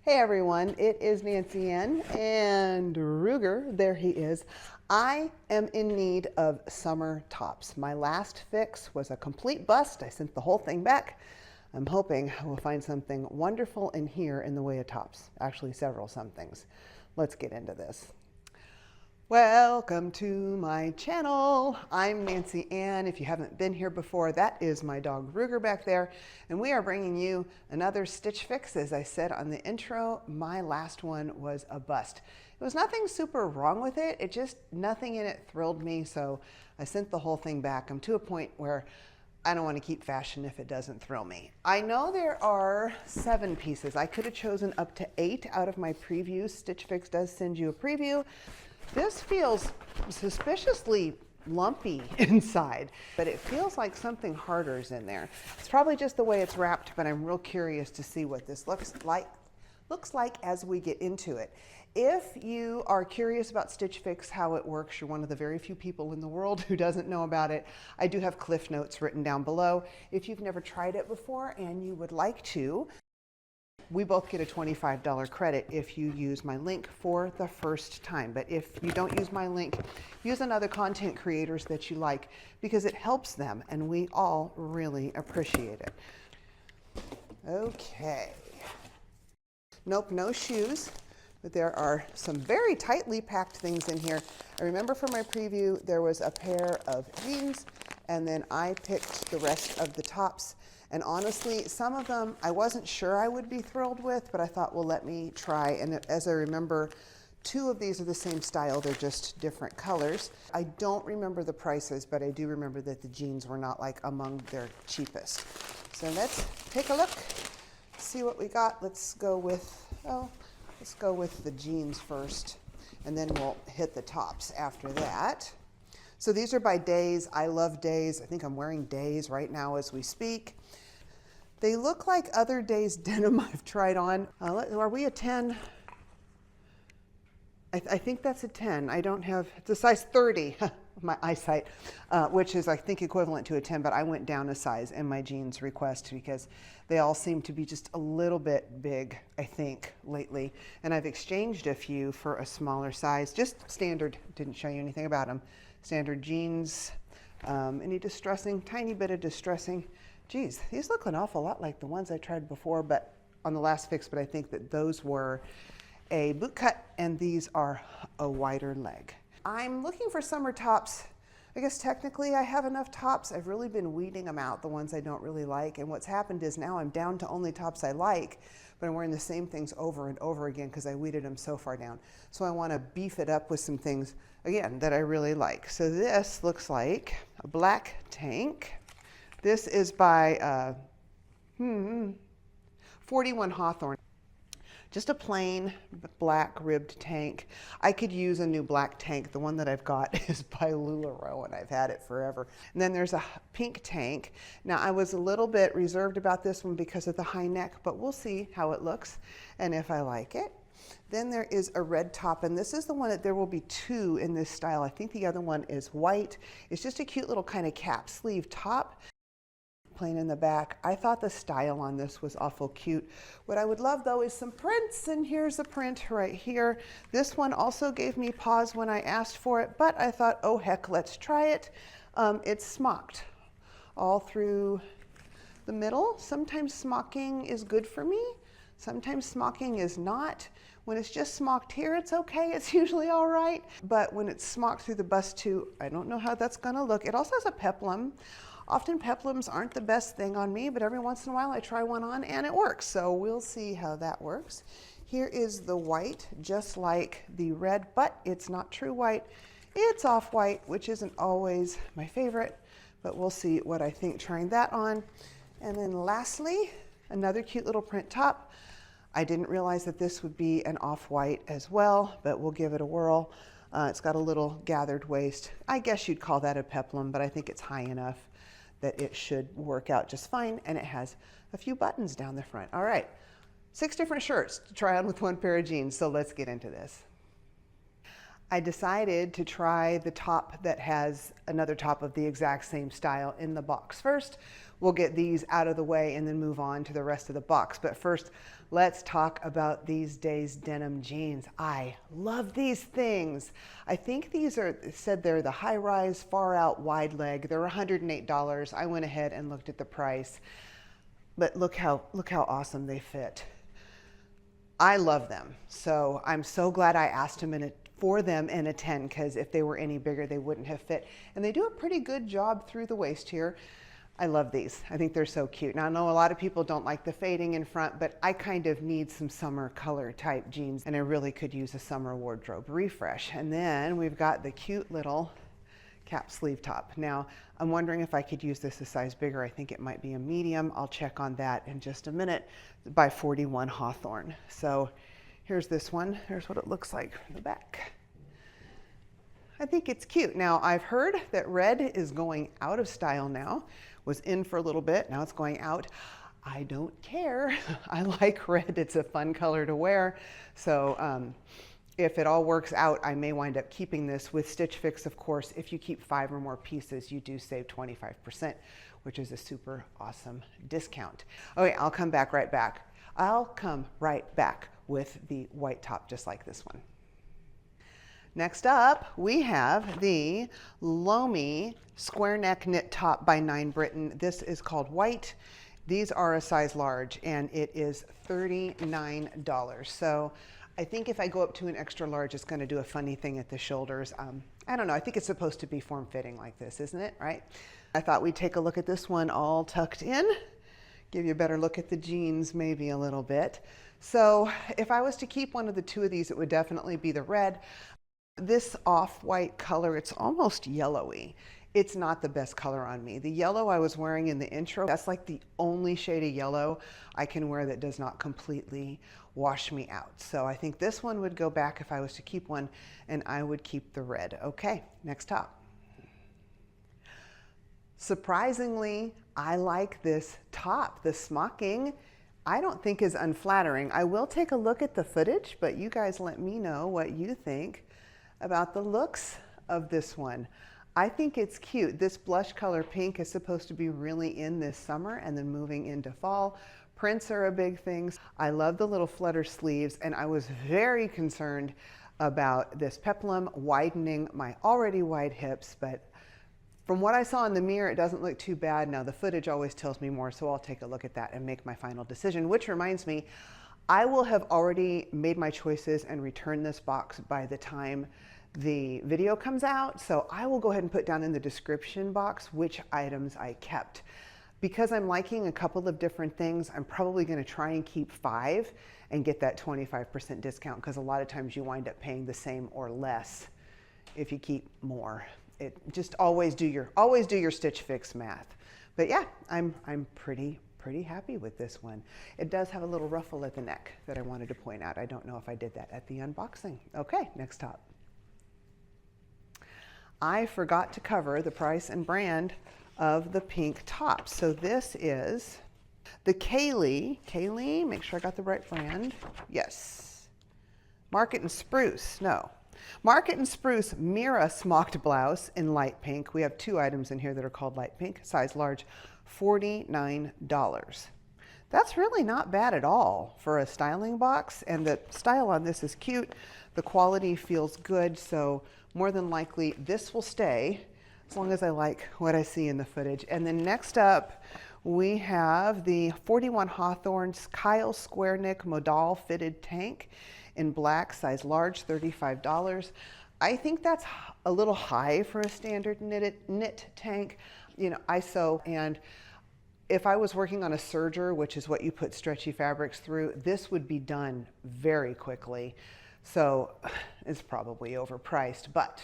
Hey everyone, it is Nancy Ann and Ruger, there he is. I am in need of summer tops. My last fix was a complete bust. I sent the whole thing back. I'm hoping I will find something wonderful in here in the way of tops. Actually, several somethings. Let's get into this. Welcome to my channel. I'm Nancy Ann. If you haven't been here before, that is my dog Ruger back there. And we are bringing you another Stitch Fix. As I said on the intro, my last one was a bust. It was nothing super wrong with it. It just, nothing in it thrilled me. So I sent the whole thing back. I'm to a point where I don't want to keep fashion if it doesn't thrill me. I know there are 7 pieces. I could have chosen up to 8 out of my previews. Stitch Fix does send you a preview. This feels suspiciously lumpy inside, but it feels like something harder is in there. It's probably just the way it's wrapped, but I'm real curious to see what this looks like as we get into it. If you are curious about Stitch Fix, how it works, you're one of the very few people in the world who doesn't know about it, I do have cliff notes written down below. If you've never tried it before and you would like to, we both get a $25 credit if you use my link for the first time. But if you don't use my link, use another content creators that you like because it helps them and we all really appreciate it. Okay. Nope, no shoes, but there are some very tightly packed things in here. I remember from my preview, there was a pair of jeans and then I picked the rest of the tops. And honestly, some of them I wasn't sure I would be thrilled with, but I thought, well, let me try. And as I remember, 2 of these are the same style, they're just different colors. I don't remember the prices, but I do remember that the jeans were not like among their cheapest. So let's take a look, see what we got. Let's go with the jeans first, and then we'll hit the tops after that. So these are by Days. I love Days. I think I'm wearing Days right now as we speak. They look like other Days denim I've tried on. Are we a 10? I think that's a 10. I don't have, it's a size 30, my eyesight, which is I think equivalent to a 10, but I went down a size in my jeans request because they all seem to be just a little bit big, I think, lately. And I've exchanged a few for a smaller size, just standard, didn't show you anything about them. Standard jeans, any distressing, tiny bit of distressing. Geez, these look an awful lot like the ones I tried before, but on the last fix, but I think that those were a boot cut and these are a wider leg. I'm looking for summer tops. I guess technically I have enough tops. I've really been weeding them out, the ones I don't really like. And what's happened is now I'm down to only tops I like, but I'm wearing the same things over and over again because I weeded them so far down. So I want to beef it up with some things, again, that I really like. So this looks like a black tank. This is by 41 Hawthorne. Just a plain black ribbed tank. I could use a new black tank. The one that I've got is by LuLaRoe and I've had it forever. And then there's a pink tank. Now I was a little bit reserved about this one because of the high neck, but we'll see how it looks and if I like it. Then there is a red top, and this is the one that there will be 2 in this style. I think the other one is white. It's just a cute little kind of cap sleeve top. Plain in the back. I thought the style on this was awful cute. What I would love though is some prints, and here's a print right here. This one also gave me pause when I asked for it, but I thought, oh heck, let's try it. It's smocked all through the middle. Sometimes smocking is good for me. Sometimes smocking is not. When it's just smocked here, it's okay. It's usually all right. But when it's smocked through the bust too, I don't know how that's gonna look. It also has a peplum. Often peplums aren't the best thing on me, but every once in a while I try one on and it works. So we'll see how that works. Here is the white, just like the red, but it's not true white. It's off-white, which isn't always my favorite, but we'll see what I think trying that on. And then lastly, another cute little print top. I didn't realize that this would be an off-white as well, but we'll give it a whirl. It's got a little gathered waist. I guess you'd call that a peplum, but I think it's high enough that it should work out just fine. And it has a few buttons down the front. All right, 6 different shirts to try on with 1 pair of jeans. So let's get into this. I decided to try the top that has another top of the exact same style in the box. First, we'll get these out of the way and then move on to the rest of the box. But first, let's talk about these days denim jeans. I love these things. I think these are, it said they're the high rise, far out, wide leg. They're $108. I went ahead and looked at the price, but look how awesome they fit. I love them. So I'm so glad I asked him for them in a 10, because if they were any bigger, they wouldn't have fit. And they do a pretty good job through the waist here. I love these. I think they're so cute. Now, I know a lot of people don't like the fading in front, but I kind of need some summer color type jeans, and I really could use a summer wardrobe refresh. And then we've got the cute little cap sleeve top. Now, I'm wondering if I could use this a size bigger. I think it might be a medium. I'll check on that in just a minute. By 41 Hawthorne. So here's this one. Here's what it looks like from the back. I think it's cute. Now, I've heard that red is going out of style now. Was in for a little bit, now it's going out. I don't care. I like red. It's a fun color to wear. So if it all works out, I may wind up keeping this. With STITCHFIX, of course, if you keep 5 or more pieces, you do save 25%, which is a super awesome discount. Okay, I'll come right back with the white top, just like this one. Next up, we have the Lomi square neck knit top by 9 Britain. This is called white. These are a size large, and it is $39. So I think if I go up to an extra large, it's going to do a funny thing at the shoulders. I don't know. I think it's supposed to be form-fitting like this, isn't it? Right? I thought we'd take a look at this one all tucked in. Give you a better look at the jeans maybe a little bit. So if I was to keep one of the two of these, it would definitely be the red. This off-white color, it's almost yellowy. It's not the best color on me. The yellow I was wearing in the intro, that's like the only shade of yellow I can wear that does not completely wash me out. So I think this one would go back if I was to keep one, and I would keep the red. Okay, next top. Surprisingly, I like this top. The smocking, I don't think is unflattering. I will take a look at the footage, but you guys let me know what you think about the looks of this one. I think it's cute. This blush color pink is supposed to be really in this summer and then moving into fall. Prints are a big thing. I love the little flutter sleeves, and I was very concerned about this peplum widening my already wide hips, but from what I saw in the mirror, it doesn't look too bad. Now, the footage always tells me more, so I'll take a look at that and make my final decision, which reminds me, I will have already made my choices and returned this box by the time the video comes out. So I will go ahead and put down in the description box which items I kept. Because I'm liking a couple of different things, I'm probably going to try and keep 5 and get that 25% discount, because a lot of times you wind up paying the same or less if you keep more. It just always do your STITCHFIX math. But yeah, I'm pretty happy with this one. It does have a little ruffle at the neck that I wanted to point out. I don't know if I did that at the unboxing. Okay, next top. I forgot to cover the price and brand of the pink top. So this is the Kaylee, make sure I got the right brand. Yes. Market and Spruce, no. Market and Spruce Mira smocked blouse in light pink. We have 2 items in here that are called light pink, size large, $49. That's really not bad at all for a styling box, and the style on this is cute. The quality feels good, so more than likely this will stay as long as I like what I see in the footage. And then next up, we have the 41 Hawthorne's Kyle Square Neck Modal Fitted Tank in black, size large, $35. I think that's a little high for a standard knit tank. You know, I sew, and if I was working on a serger, which is what you put stretchy fabrics through, this would be done very quickly. So it's probably overpriced, but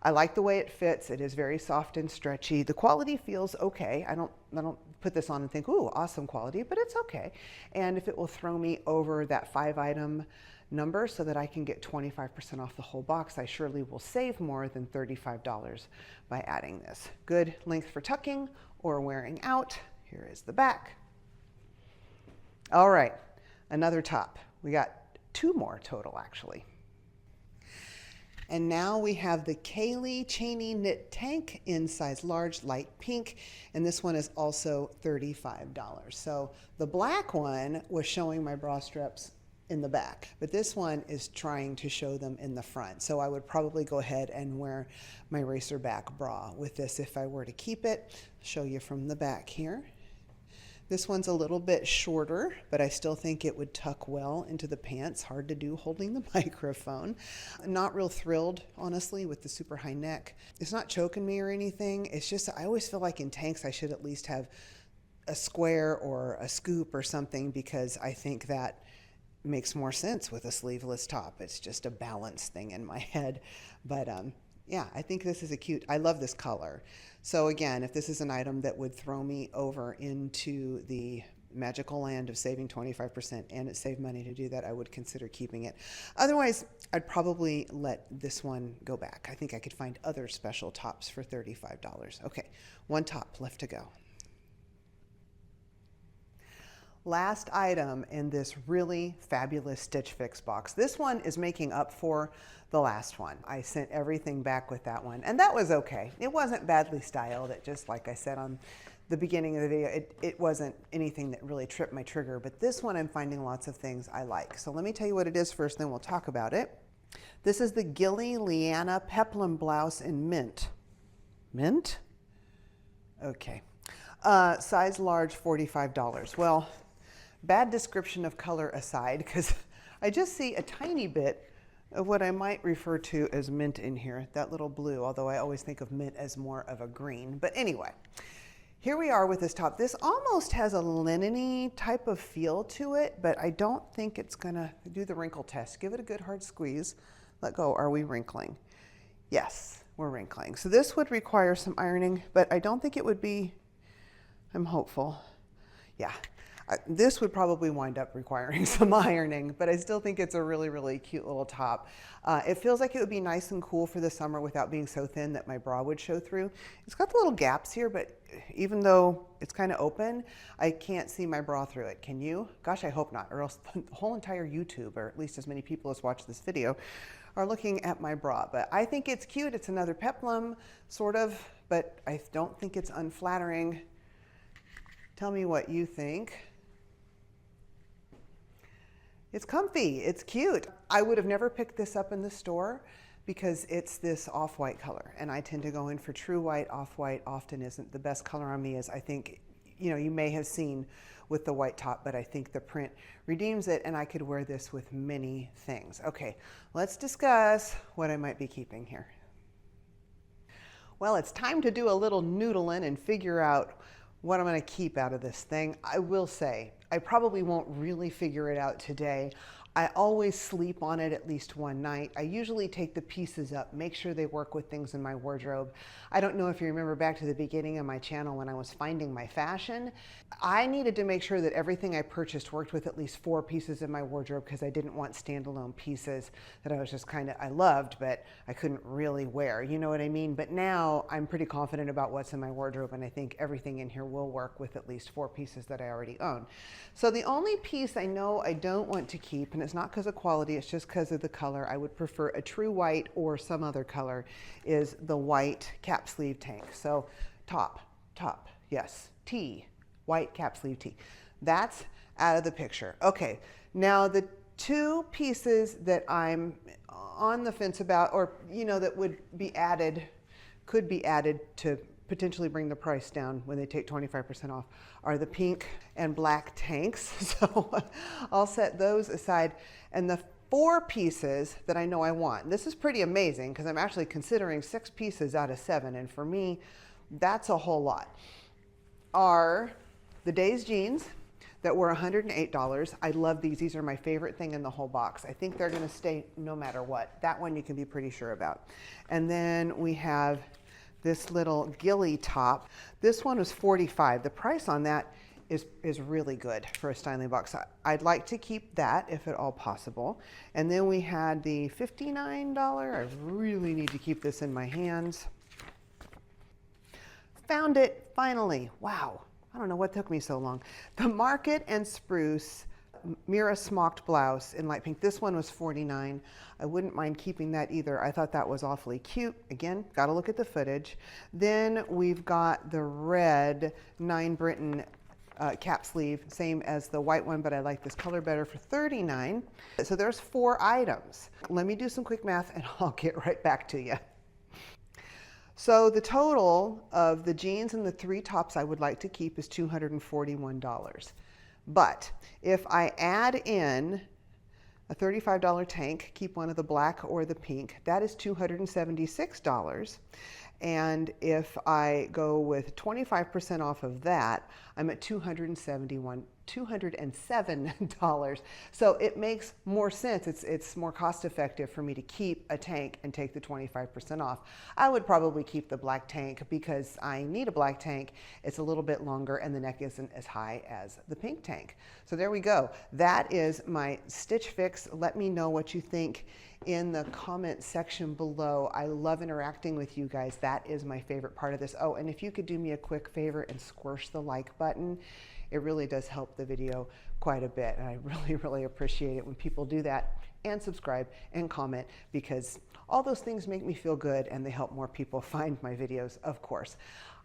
I like the way it fits. It is very soft and stretchy. The quality feels okay. I don't put this on and think, ooh, awesome quality, but it's okay. And if it will throw me over that 5-item number so that I can get 25% off the whole box, I surely will save more than $35 by adding this. Good length for tucking or wearing out. Here is the back. All right, another top. We got 2 more total, actually. And now we have the Kaylee Cheney knit tank in size large, light pink, and this one is also $35. So the black one was showing my bra straps in the back, but this one is trying to show them in the front. So I would probably go ahead and wear my racer back bra with this if I were to keep it. Show you from the back here. This one's a little bit shorter, but I still think it would tuck well into the pants. Hard to do holding the microphone. Not real thrilled, honestly, with the super high neck. It's not choking me or anything. It's just, I always feel like in tanks I should at least have a square or a scoop or something, because I think that makes more sense with a sleeveless top. It's just a balance thing in my head. But yeah, I think this is a cute, I love this color. So again, if this is an item that would throw me over into the magical land of saving 25% and it saved money to do that, I would consider keeping it. Otherwise, I'd probably let this one go back. I think I could find other special tops for $35. Okay, one top left to go. Last item in this really fabulous Stitch Fix box. This one is making up for the last one. I sent everything back with that one, and that was okay. It wasn't badly styled. It just, like I said on the beginning of the video, it wasn't anything that really tripped my trigger, but this one I'm finding lots of things I like. So let me tell you what it is first, then we'll talk about it. This is the Gilly Leanna Peplum blouse in mint. Mint? Okay. Size large, $45. Well, bad description of color aside, because I just see a tiny bit of what I might refer to as mint in here, that little blue, although I always think of mint as more of a green. But anyway, here we are with this top. This almost has a linen-y type of feel to it, but I don't think it's gonna do the wrinkle test. Give it a good hard squeeze. Let go. Are we wrinkling? Yes, we're wrinkling. So this would require some ironing, but I don't think it would be, I'm hopeful. Yeah. This would probably wind up requiring some ironing, but I still think it's a really, really cute little top. It feels like it would be nice and cool for the summer without being so thin that my bra would show through. It's got the little gaps here, but even though it's kind of open, I can't see my bra through it. Can you? Gosh, I hope not, or else the whole entire YouTube, or at least as many people as watch this video, are looking at my bra. But I think it's cute. It's another peplum, sort of, but I don't think it's unflattering. Tell me what you think. It's comfy, it's cute. I would have never picked this up in the store because it's this off-white color, and I tend to go in for true white. Off-white often isn't the best color on me, as I think, you know, you may have seen with the white top, but I think the print redeems it, and I could wear this with many things. Okay, let's discuss what I might be keeping here. Well, it's time to do a little noodling and figure out what I'm going to keep out of this thing. I will say, I probably won't really figure it out today. I always sleep on it at least one night. I usually take the pieces up, make sure they work with things in my wardrobe. I don't know if you remember back to the beginning of my channel when I was finding my fashion. I needed to make sure that everything I purchased worked with at least 4 pieces in my wardrobe, because I didn't want standalone pieces that I was just kind of, I loved, but I couldn't really wear. You know what I mean? But now I'm pretty confident about what's in my wardrobe, and I think everything in here will work with at least 4 pieces that I already own. So the only piece I know I don't want to keep, and it's not because of quality, it's just because of the color, I would prefer a true white or some other color, is the white cap sleeve tank. So top, yes, tee, white cap sleeve tee. That's out of the picture. Okay, now the 2 pieces that I'm on the fence about, or you know, that would be added, could be added to potentially bring the price down when they take 25% off, are the pink and black tanks. So I'll set those aside. And the 4 pieces that I know I want, this is pretty amazing because I'm actually considering 6 pieces out of 7, and for me, that's a whole lot, are the Denim Jeans that were $108. I love these. These are my favorite thing in the whole box. I think they're gonna stay no matter what. That one you can be pretty sure about. And then we have this little Gilly top. This one was $45. The price on that is really good for a styling box. I'd like to keep that if at all possible. And then we had the $59. I really need to keep this in my hands. Found it finally. Wow. I don't know what took me so long. The Market and Spruce Mira smocked blouse in light pink. This one was $49. I wouldn't mind keeping that either. I thought that was awfully cute. Again, got to look at the footage. Then we've got the red 9 Britain cap sleeve, same as the white one, but I like this color better, for $39. So there's 4 items. Let me do some quick math and I'll get right back to you. So the total of the jeans and the 3 tops I would like to keep is $241. But if I add in a $35 tank, keep one of the black or the pink, that is $276. And if I go with 25% off of that, I'm at $207. So it makes more sense. It's more cost effective for me to keep a tank and take the 25% off. I would probably keep the black tank because I need a black tank. It's a little bit longer and the neck isn't as high as the pink tank. So there we go. That is my Stitch Fix. Let me know what you think in the comment section below. I love interacting with you guys. That is my favorite part of this. Oh, and if you could do me a quick favor and squish the like button, it really does help the video quite a bit. And I really appreciate it when people do that, and subscribe and comment, because all those things make me feel good and they help more people find my videos, of course.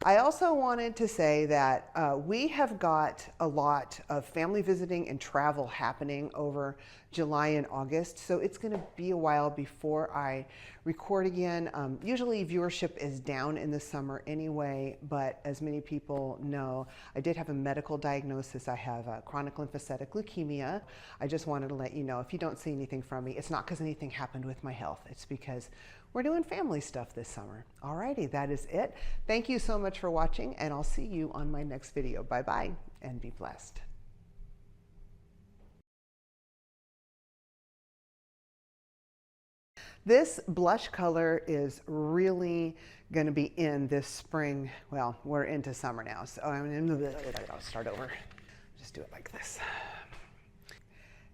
I also wanted to say that we have got a lot of family visiting and travel happening over July and August, so it's going to be a while before I record again. Usually viewership is down in the summer anyway, but as many people know, I did have a medical diagnosis. I have chronic lymphocytic leukemia. I just wanted to let you know, if you don't see anything from me, it's not because anything happened with my health. It's because we're doing family stuff this summer. Alrighty, that is it. Thank you so much for watching, and I'll see you on my next video. Bye-bye, and be blessed. This blush color is really going to be in this spring. Well, we're into summer now, so I'll start over. Just do it like this.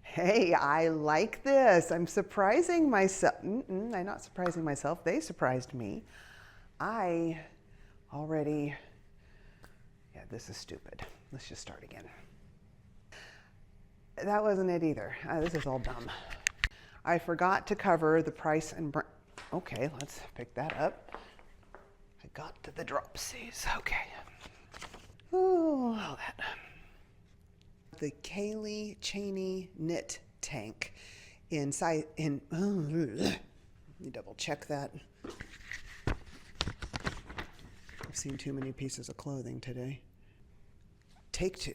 Hey, I like this. I'm surprising myself. I'm not surprising myself. They surprised me. Yeah, this is stupid. Let's just start again. That wasn't it either. This is all dumb. I forgot to cover the price and brand. Okay, let's pick that up. I got to the dropsies. Okay. Ooh, all that. The Kaylee Cheney knit tank let me double check that. I've seen too many pieces of clothing today. Take 2.